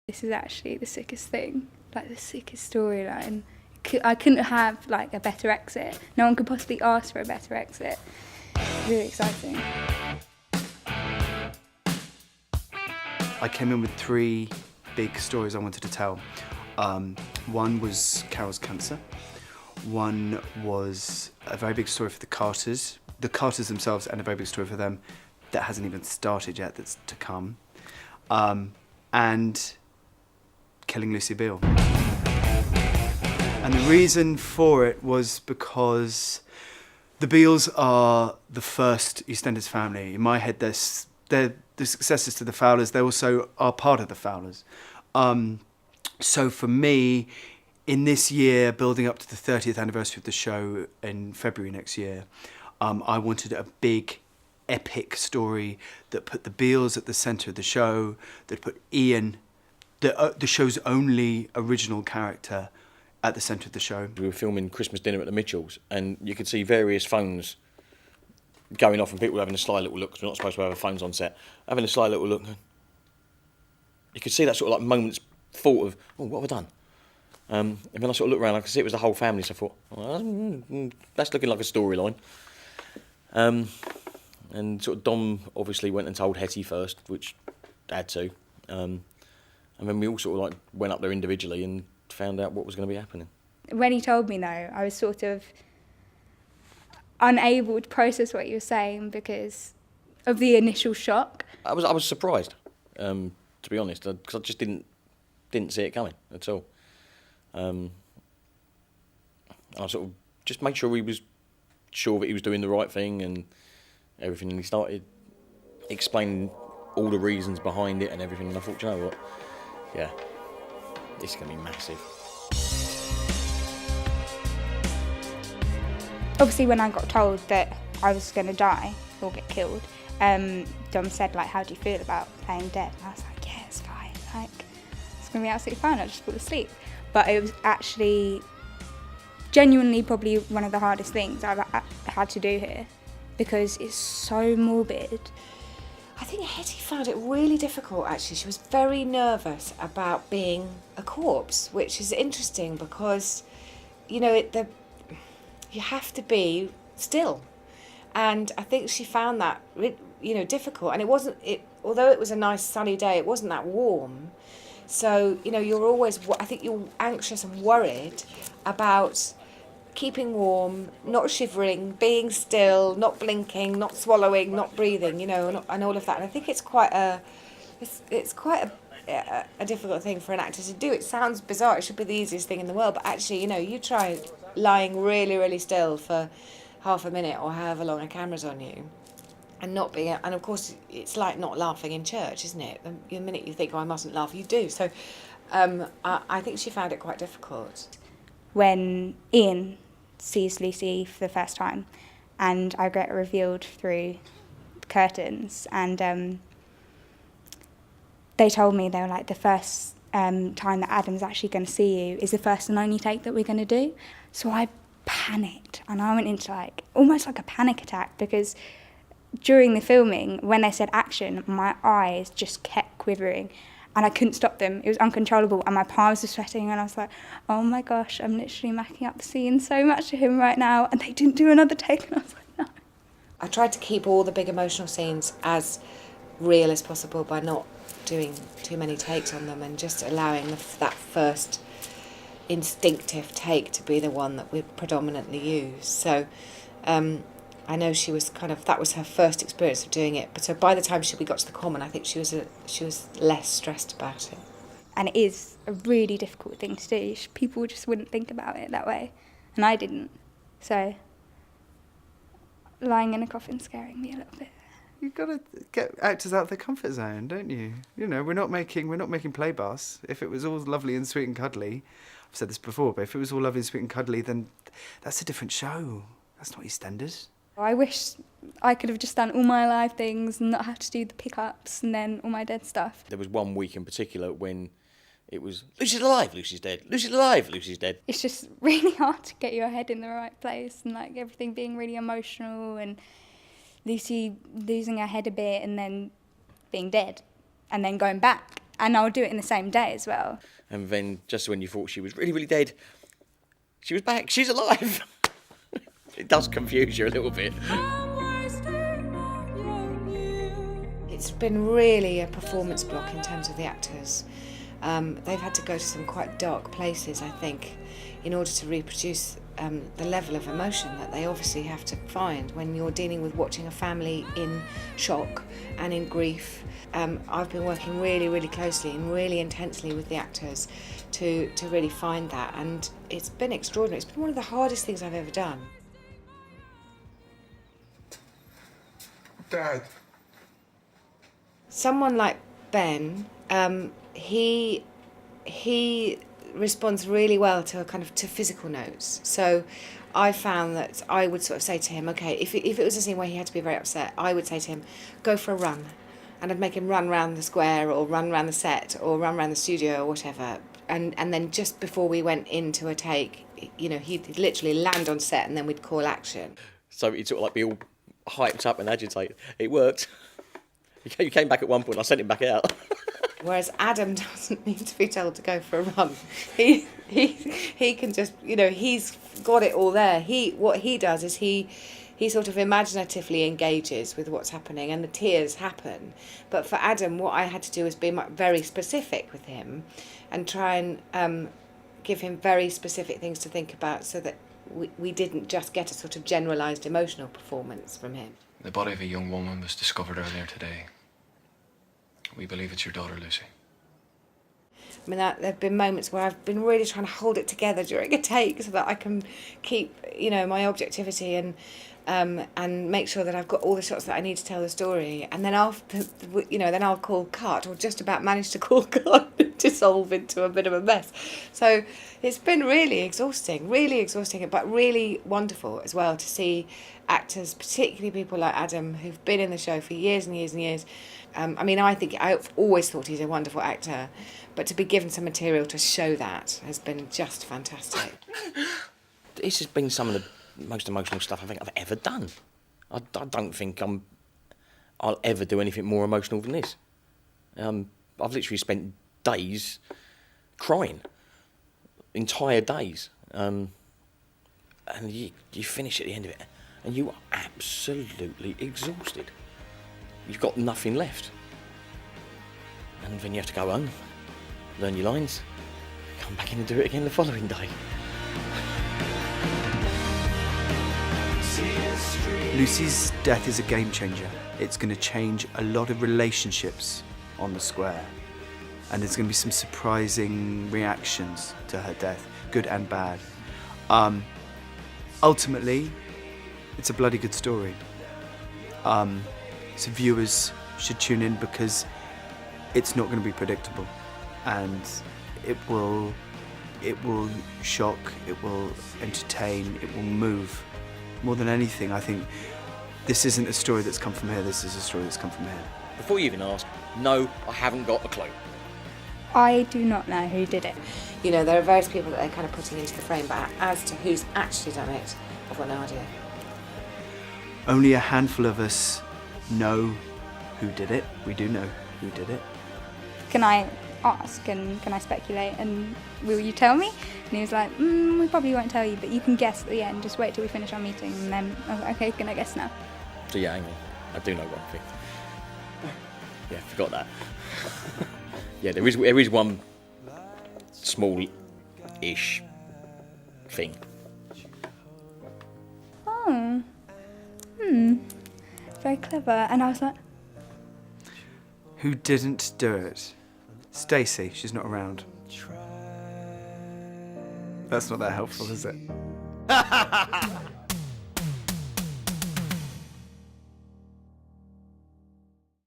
This is actually the sickest thing, like the sickest storyline. I couldn't have like a better exit. No one could possibly ask for a better exit. Really exciting. I came in with 3 big stories I wanted to tell. One was Carol's cancer. One was a very big story for the Carters themselves, and a very big story for them that hasn't even started yet, that's to come. And killing Lucy Beale. And the reason for it was because the Beales are the first Eastenders family. In my head, they're the successors to the Fowlers. They also are part of the Fowlers. So for me, in this year, building up to the 30th anniversary of the show in February next year, I wanted a big, epic story that put the Beales at the centre of the show, that put Ian, the show's only original character, at the centre of the show. We were filming Christmas dinner at the Mitchells, and you could see various phones going off and people having a sly little look, because we're not supposed to have our phones on set, having a sly little look. You could see that sort of like moment's thought of, oh, what have I done? And then I sort of looked around, I could see it was the whole family, so I thought, oh, that's looking like a storyline. And sort of Dom obviously went and told Hetty first, which had to. And then we all sort of like went up there individually and found out what was going to be happening. When he told me, though, I was sort of unable to process what he was saying because of the initial shock. I was surprised, to be honest, because I just didn't see it coming at all. I sort of just made sure he was sure that he was doing the right thing and everything, and he started explaining all the reasons behind it and everything, and I thought, you know what, yeah, this is going to be massive. Obviously, when I got told that I was going to die or get killed, Dom said, like, how do you feel about playing dead? And I was like, yeah, it's fine. Like, it's going to be absolutely fine. I just fall asleep. But it was actually genuinely probably one of the hardest things I've had to do here because it's so morbid. I think Hetty found it really difficult, actually. She was very nervous about being a corpse, which is interesting because, you know, you have to be still. And I think she found that, you know, difficult. And although it was a nice sunny day, it wasn't that warm. So, you know, I think you're anxious and worried about keeping warm, not shivering, being still, not blinking, not swallowing, not breathing, you know, and all of that. And I think it's quite a difficult thing for an actor to do. It sounds bizarre. It should be the easiest thing in the world, but actually, you know, you try lying really, really still for half a minute or however long a camera's on you, and not being. And of course, it's like not laughing in church, isn't it? The minute you think, oh, I mustn't laugh, you do. So, I think she found it quite difficult. When Ian sees Lucy for the first time and I get revealed through the curtains, and they told me, they were like, the first time that Adam's actually going to see you is the first and only take that we're going to do. So I panicked and I went into like almost like a panic attack because during the filming, when they said action, my eyes just kept quivering and I couldn't stop them. It was uncontrollable and my palms were sweating and I was like, oh my gosh, I'm literally macking up the scene so much to him right now, and they didn't do another take, and I was like, no. I tried to keep all the big emotional scenes as real as possible by not doing too many takes on them and just allowing that first instinctive take to be the one that we predominantly use. So I know she was that was her first experience of doing it. But so by the time we got to the common, I think she was less stressed about it. And it is a really difficult thing to do. People just wouldn't think about it that way, and I didn't. So lying in a coffin scaring me a little bit. You've got to get actors out of their comfort zone, don't you? You know, we're not making Play Bus. If it was all lovely and sweet and cuddly, I've said this before, but if it was all lovely and sweet and cuddly, then that's a different show. That's not EastEnders. I wish I could have just done all my live things and not have to do the pickups and then all my dead stuff. There was one week in particular when it was, Lucy's alive, Lucy's dead, Lucy's alive, Lucy's dead. It's just really hard to get your head in the right place and like everything being really emotional and Lucy losing her head a bit and then being dead and then going back And I'll do it in the same day as well. And then, just when you thought she was really, really dead, she was back. She's alive. It does confuse you a little bit. It's been really a performance block in terms of the actors. They've had to go to some quite dark places, I think, in order to reproduce the level of emotion that they obviously have to find when you're dealing with watching a family in shock and in grief. I've been working really, really closely and really intensely with the actors to really find that, and it's been extraordinary. It's been one of the hardest things I've ever done. Dad. Someone like Ben, he responds really well to to physical notes. So I found that I would sort of say to him, okay, if it was a scene where he had to be very upset, I would say to him, go for a run. And I'd make him run around the square or run around the set or run around the studio or whatever. And then just before we went into a take, you know, he'd literally land on set and then we'd call action. So he'd sort of like be all hyped up and agitated. It worked. He came back at one point, I sent him back out. Whereas Adam doesn't need to be told to go for a run. He can just, you know, he's got it all there. What he does is he sort of imaginatively engages with what's happening and the tears happen. But for Adam, what I had to do was be very specific with him and try and give him very specific things to think about so that we didn't just get a sort of generalised emotional performance from him. The body of a young woman was discovered earlier today. We believe it's your daughter, Lucy. I mean, there have been moments where I've been really trying to hold it together during a take so that I can keep, you know, my objectivity and make sure that I've got all the shots that I need to tell the story. And then after, you know, then I'll call cut, or just about manage to call cut, dissolve into a bit of a mess. So it's been really exhausting, but really wonderful as well to see actors, particularly people like Adam, who've been in the show for years and years and years. I mean, I've always thought he's a wonderful actor, but to be given some material to show that has been just fantastic. This has been some of the most emotional stuff I think I've ever done. I don't think I'll ever do anything more emotional than this. I've literally spent days crying, entire days, and you finish at the end of it, and you are absolutely exhausted. You've got nothing left. And then you have to go home, learn your lines, come back in and do it again the following day. Lucy's death is a game changer. It's going to change a lot of relationships on the square. And there's going to be some surprising reactions to her death, good and bad. Ultimately, it's a bloody good story. So viewers should tune in because it's not going to be predictable, and it will shock, it will entertain, it will move. More than anything, I think this isn't a story that's come from here, this is a story that's come from here. Before you even ask, no, I haven't got a clue. I do not know who did it. You know, there are various people that they're kind of putting into the frame, but as to who's actually done it, I've got no idea. Only a handful of us know who did it. We do know who did it. Can I ask and can I speculate and will you tell me? And he was like, we probably won't tell you, but you can guess at the end. Just wait till we finish our meeting. And then I was like, okay, can I guess now? So yeah, hang on. I do know one thing. Yeah, forgot that. Yeah, there is one small-ish thing. Oh. Very clever. And I was like, Who didn't do it? Stacey, she's not around. That's not that helpful, is it?